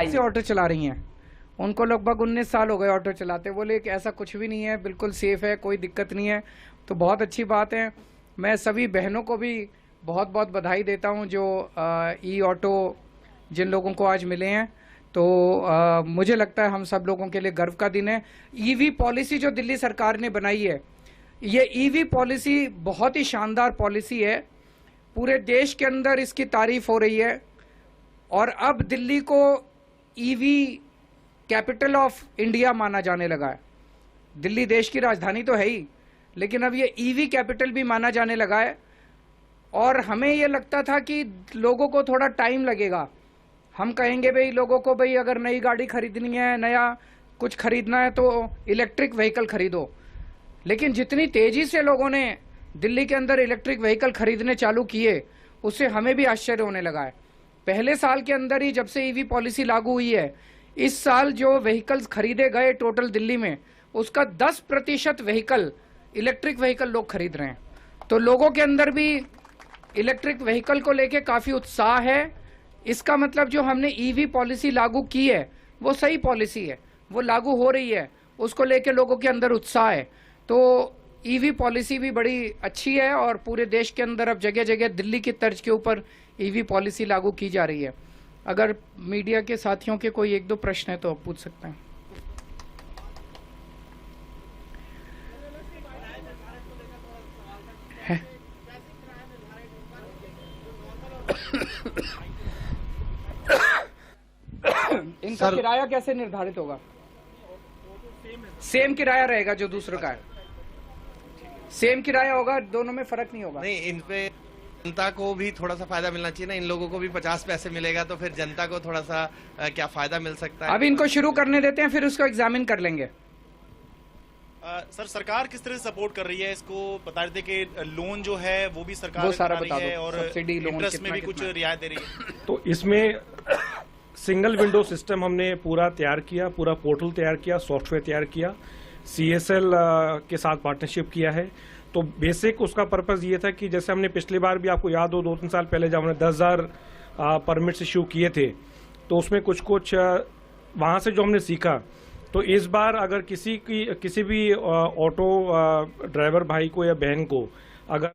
से ऑटो चला रही हैं, उनको लगभग 19 साल हो गए ऑटो चलाते। बोले कि ऐसा कुछ भी नहीं है, बिल्कुल सेफ है, कोई दिक्कत नहीं है। तो बहुत अच्छी बात है। मैं सभी बहनों को भी बहुत बहुत बधाई देता हूं जो ई ऑटो जिन लोगों को आज मिले हैं। तो मुझे लगता है हम सब लोगों के लिए गर्व का दिन है। ईवी पॉलिसी जो दिल्ली सरकार ने बनाई है, ये ईवी पॉलिसी बहुत ही शानदार पॉलिसी है। पूरे देश के अंदर इसकी तारीफ हो रही है और अब दिल्ली को ईवी कैपिटल ऑफ इंडिया माना जाने लगा है। दिल्ली देश की राजधानी तो है ही, लेकिन अब ये ईवी कैपिटल भी माना जाने लगा है। और हमें ये लगता था कि लोगों को थोड़ा टाइम लगेगा। हम कहेंगे भाई लोगों को, भाई अगर नई गाड़ी खरीदनी है, नया कुछ खरीदना है तो इलेक्ट्रिक व्हीकल खरीदो। लेकिन जितनी तेजी से लोगों ने दिल्ली के अंदर इलेक्ट्रिक व्हीकल खरीदने चालू किए, उससे हमें भी आश्चर्य होने लगा है। पहले साल के अंदर ही जब से ईवी पॉलिसी लागू हुई है, इस साल जो व्हीकल्स खरीदे गए टोटल दिल्ली में, उसका 10% व्हीकल इलेक्ट्रिक व्हीकल लोग खरीद रहे हैं। तो लोगों के अंदर भी इलेक्ट्रिक व्हीकल को लेके काफी उत्साह है। इसका मतलब जो हमने ईवी पॉलिसी लागू की है वो सही पॉलिसी है, वो लागू हो रही है, उसको लेके लोगों के अंदर उत्साह है। तो ईवी पॉलिसी भी बड़ी अच्छी है और पूरे देश के अंदर अब जगह जगह दिल्ली की तर्ज के ऊपर ईवी पॉलिसी लागू की जा रही है। अगर मीडिया के साथियों के कोई एक दो प्रश्न है तो आप पूछ सकते हैं। इनका किराया कैसे निर्धारित होगा? सेम किराया रहेगा जो दूसरों का है, सेम किराया होगा, दोनों में फर्क नहीं होगा। नहीं, इन पे जनता को भी थोड़ा सा फायदा मिलना चाहिए ना। इन लोगों को भी 50 पैसे मिलेगा तो फिर जनता को थोड़ा सा क्या फायदा मिल सकता है। अभी इनको शुरू करने देते हैं, फिर उसको एग्जामिन कर लेंगे। सर, सरकार किस तरह से सपोर्ट कर रही है इसको? बता रहे थे कि लोन जो है वो भी सरकार सारा बता रही है और सब्सिडी लोन इंटरेस्ट में भी कुछ रियायत दे रही है। तो इसमें सिंगल विंडो सिस्टम हमने पूरा तैयार किया, पूरा पोर्टल तैयार किया, सॉफ्टवेयर तैयार किया, CSL के साथ पार्टनरशिप किया है। तो बेसिक उसका पर्पस ये था कि जैसे हमने पिछली बार भी, आपको याद हो 2-3 साल पहले जब हमने 10,000 परमिट्स इशू किए थे, तो उसमें कुछ वहाँ से जो हमने सीखा, तो इस बार अगर किसी भी ऑटो ड्राइवर भाई को या बहन को अगर